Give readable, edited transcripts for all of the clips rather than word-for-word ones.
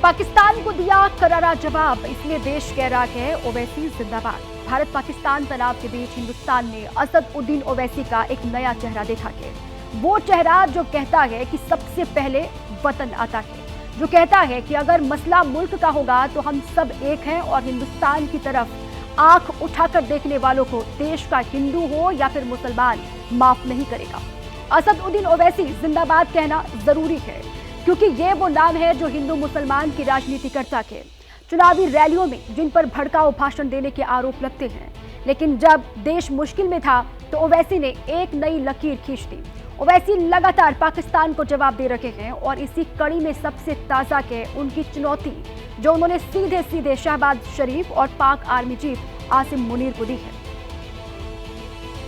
पाकिस्तान को दिया करारा जवाब, इसलिए देश कह रहा है ओवैसी जिंदाबाद। भारत पाकिस्तान तनाव के बीच हिंदुस्तान ने असदुद्दीन ओवैसी का एक नया चेहरा देखा है। वो चेहरा जो कहता है कि सबसे पहले वतन आता है, जो कहता है कि अगर मसला मुल्क का होगा तो हम सब एक हैं और हिंदुस्तान की तरफ आंख उठाकर देखने वालों को देश का हिंदू हो या फिर मुसलमान माफ नहीं करेगा। असदुद्दीन ओवैसी जिंदाबाद कहना जरूरी है, क्योंकि ये वो नाम है जो हिंदू मुसलमान की राजनीति करता है। चुनावी रैलियों में जिन पर भड़काऊ भाषण देने के आरोप लगते हैं, लेकिन जब देश मुश्किल में था तो ओवैसी ने एक नई लकीर खींच दी। ओवैसी लगातार पाकिस्तान को जवाब दे रहे हैं और इसी कड़ी में सबसे ताजा है उनकी चुनौती, जो उन्होंने सीधे सीधे शहबाज शरीफ और पाक आर्मी चीफ आसिम मुनीर को दी है।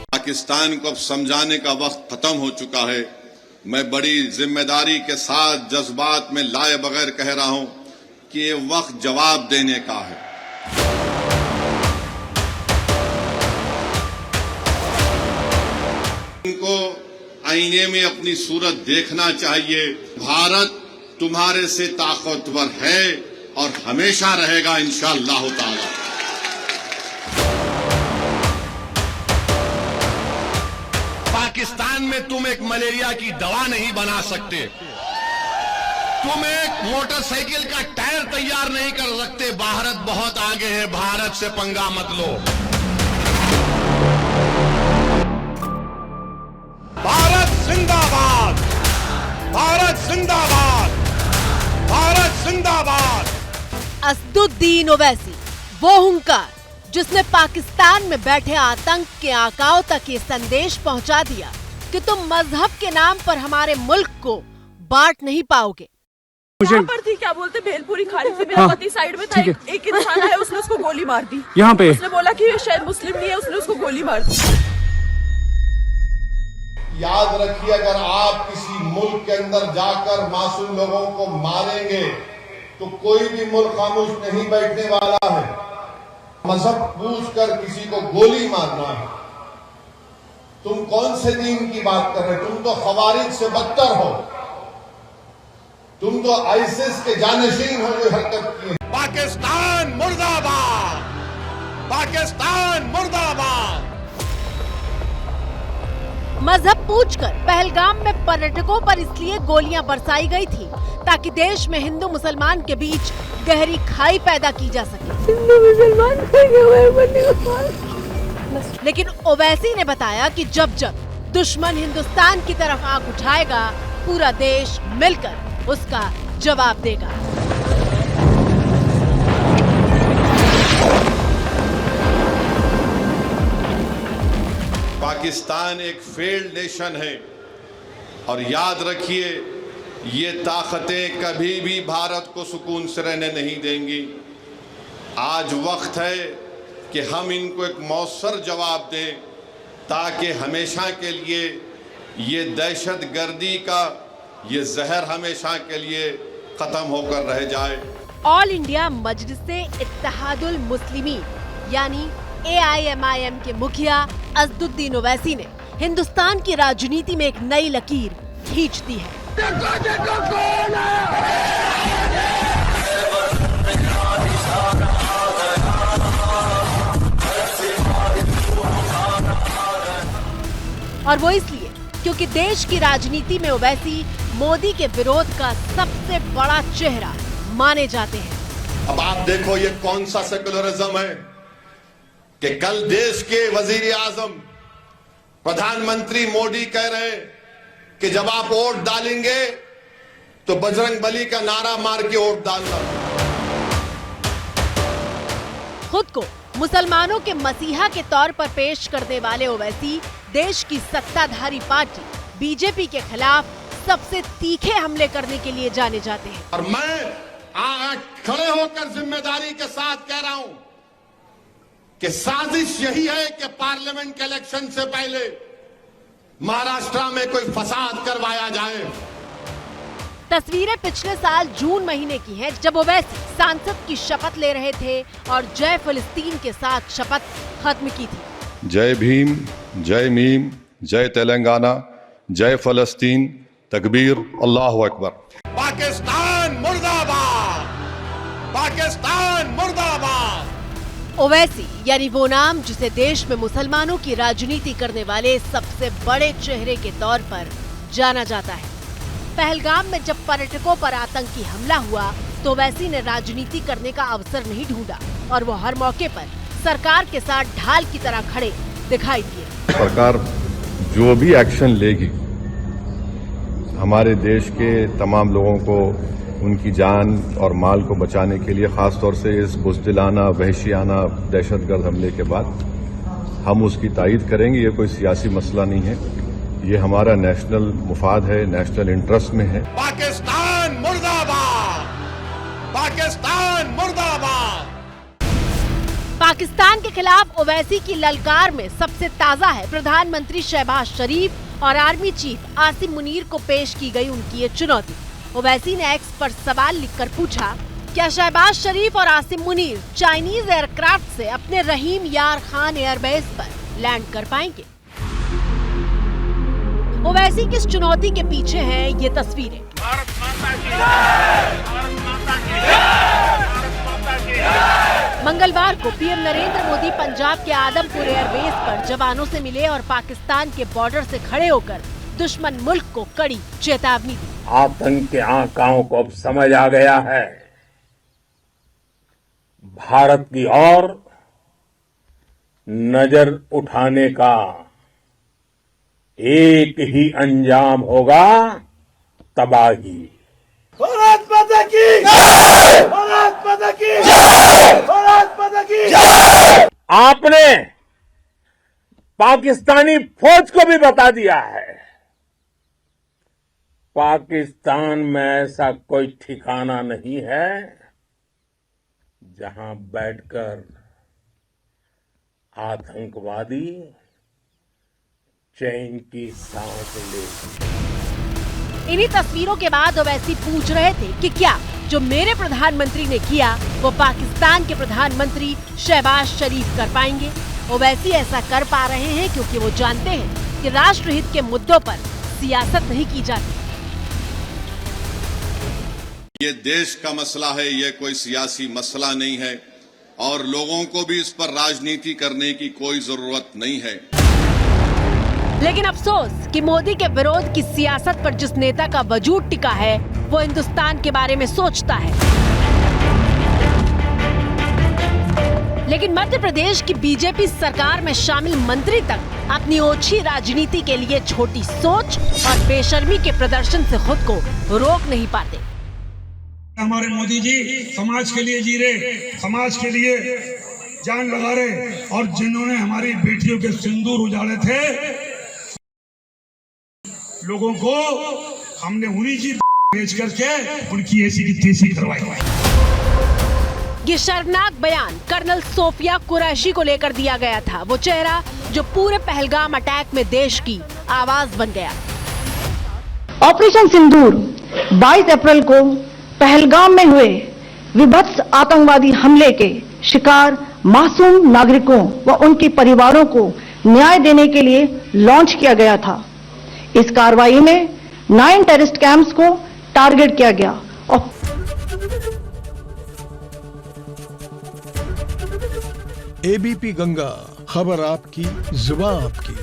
पाकिस्तान को अब समझाने का वक्त खत्म हो चुका है। मैं बड़ी जिम्मेदारी के साथ जज्बात में लाए बगैर कह रहा हूं कि ये वक्त जवाब देने का है। इनको आईने में अपनी सूरत देखना चाहिए। भारत तुम्हारे से ताकतवर है और हमेशा रहेगा इंशाअल्लाह ताला। पाकिस्तान में तुम एक मलेरिया की दवा नहीं बना सकते, तुम एक मोटरसाइकिल का टायर तैयार नहीं कर सकते। भारत बहुत आगे है, भारत से पंगा मत लो। भारत जिंदाबाद, भारत जिंदाबाद, भारत जिंदाबाद। असदुद्दीन ओवैसी वो हुंकार जिसने पाकिस्तान में बैठे आतंक के आकाओं तक ये संदेश पहुंचा दिया कि तुम मजहब के नाम पर हमारे मुल्क को बांट नहीं पाओगे। यहाँ पर थी, क्या बोलते, भेलपुरी खाड़ी से मेरा पति साइड में था, एक इंसान है, उसने उसको गोली मार दी। यहाँ पे उसने बोला कि शायद मुस्लिम नहीं है, उसने उसको गोली मार दी। याद रखिए, अगर आप किसी मुल्क के अंदर जाकर मासूम लोगों को मारेंगे तो कोई भी मुल्क खामोश नहीं बैठने वाला है। मजहब पूछकर किसी को गोली मारना है, तुम कौन से दीन की बात कर रहे हो? तुम तो खवारिज से बदतर हो, तुम तो आईसिस के जानशीन हो जो हरकत की है। पाकिस्तान मुर्दाबाद, पाकिस्तान मुर्दाबाद। मजहब पूछकर पहलगाम में पर्यटकों पर इसलिए गोलियां बरसाई गई थी ताकि देश में हिंदू मुसलमान के बीच गहरी खाई पैदा की जा सके। हिंदू मुसलमान लेकिन ओवैसी ने बताया कि जब जब दुश्मन हिंदुस्तान की तरफ आंख उठाएगा, पूरा देश मिलकर उसका जवाब देगा। पाकिस्तान एक फेल्ड नेशन है और याद रखिए, ये ताकतें कभी भी भारत को सुकून से रहने नहीं देंगी। आज वक्त है कि हम इनको एक मौसर जवाब दें ताकि हमेशा के लिए ये दहशतगर्दी का ये जहर हमेशा के लिए खत्म होकर रह जाए। ऑल इंडिया मजलिसे इत्तेहादुल मुस्लिमीन यानी AIMIM के मुखिया असदुद्दीन ओवैसी ने हिंदुस्तान की राजनीति में एक नई लकीर खींच दी है। और वो इसलिए क्योंकि देश की राजनीति में ओवैसी मोदी के विरोध का सबसे बड़ा चेहरा माने जाते हैं। अब आप देखो ये कौन सा सेकुलरिज्म है कि कल देश के वजीर आजम प्रधानमंत्री मोदी कह रहे हैं कि जब आप वोट डालेंगे तो बजरंग बली का नारा मार के वोट डालना। खुद को मुसलमानों के मसीहा के तौर पर पेश करने वाले ओवैसी देश की सत्ताधारी पार्टी बीजेपी के खिलाफ सबसे तीखे हमले करने के लिए जाने जाते हैं। और मैं आज खड़े होकर जिम्मेदारी के साथ कह रहा हूं कि साजिश यही है कि पार्लियामेंट के इलेक्शन से पहले महाराष्ट्र में कोई फसाद करवाया जाए। तस्वीरें पिछले साल जून महीने की हैं, जब ओवैसी सांसद की शपथ ले रहे थे और जय फिलिस्तीन के साथ शपथ खत्म की थी। जय भीम, जय मीम, जय तेलंगाना, जय फलस्तीन, तकबीर, अल्लाहु अकबर। पाकिस्तान मुर्दाबाद, पाकिस्तान मुर्दाबाद। ओवैसी यानी वो नाम जिसे देश में मुसलमानों की राजनीति करने वाले सबसे बड़े चेहरे के तौर पर जाना जाता है। पहलगाम में जब पर्यटकों पर आतंकी हमला हुआ तो ओवैसी ने राजनीति करने का अवसर नहीं ढूंढा और वो हर मौके पर सरकार के साथ ढाल की तरह खड़े दिखाई दिए। सरकार जो भी एक्शन लेगी हमारे देश के तमाम लोगों को उनकी जान और माल को बचाने के लिए, खासतौर से इस बुज़दिलाना वहशियाना दहशतगर्द हमले के बाद हम उसकी तायीद करेंगे। ये कोई सियासी मसला नहीं है, ये हमारा नेशनल मुफाद है, नेशनल इंटरेस्ट में है। पाकिस्तान मुर्दाबाद, पाकिस्तान मुर्दाबाद। पाकिस्तान के खिलाफ ओवैसी की ललकार में सबसे ताजा है प्रधानमंत्री शहबाज शरीफ और आर्मी चीफ आसिम मुनीर को पेश की गई उनकी ये चुनौती। ओवैसी ने एक्स पर सवाल लिखकर पूछा, क्या शहबाज शरीफ और आसिम मुनीर चाइनीज एयरक्राफ्ट से अपने रहीम यार खान एयरबेस पर लैंड कर पाएंगे? ओवैसी की इस चुनौती के पीछे हैं ये तस्वीरें। भारत माता की जय, भारत माता की जय, भारत माता की जय। मंगलवार को पीएम नरेंद्र मोदी पंजाब के आदमपुर एयरबेस पर जवानों से मिले और पाकिस्तान के बॉर्डर से खड़े होकर दुश्मन मुल्क को कड़ी चेतावनी दी। आतंक के आकाओं को अब समझ आ गया है, भारत की ओर नजर उठाने का एक ही अंजाम होगा, तबाही। भारत माता की जय, भारत माता की जय, भारत माता की जय। आपने पाकिस्तानी फौज को भी बता दिया है, पाकिस्तान में ऐसा कोई ठिकाना नहीं है जहां बैठकर आतंकवादी चैन की सांस ले। इन्हीं तस्वीरों के बाद ओवैसी पूछ रहे थे कि क्या जो मेरे प्रधानमंत्री ने किया वो पाकिस्तान के प्रधानमंत्री शहबाज शरीफ कर पाएंगे? ओवैसी ऐसा कर पा रहे हैं क्योंकि वो जानते हैं कि राष्ट्रहित के मुद्दों पर सियासत नहीं की जाती। ये देश का मसला है, ये कोई सियासी मसला नहीं है और लोगों को भी इस पर राजनीति करने की कोई जरूरत नहीं है। लेकिन अफसोस कि मोदी के विरोध की सियासत पर जिस नेता का वजूद टिका है वो हिंदुस्तान के बारे में सोचता है। लेकिन मध्य प्रदेश की बीजेपी सरकार में शामिल मंत्री तक अपनी ओछी राजनीति के लिए छोटी सोच और बेशर्मी के प्रदर्शन से खुद को रोक नहीं पाते। हमारे मोदी जी समाज के लिए जी रहे, समाज के लिए जान लगा रहे और जिन्होंने हमारी बेटियों के सिंदूर उजाड़े थे, लोगों को हमने उन्हीं की बेच करके उनकी ऐसी की तैसी करवाई। ये शर्मनाक बयान कर्नल सोफिया कुरैशी को लेकर दिया गया था, वो चेहरा जो पूरे पहलगाम अटैक में देश की आवाज बन गया। ऑपरेशन सिंदूर 22 अप्रैल को पहलगाम में हुए विभत्स आतंकवादी हमले के शिकार मासूम नागरिकों व उनके परिवारों को न्याय देने के लिए लॉन्च किया गया था। इस कार्रवाई में 9 टेररिस्ट कैंप्स को टारगेट किया गया और एबीपी गंगा, खबर आपकी, जुबान आपकी।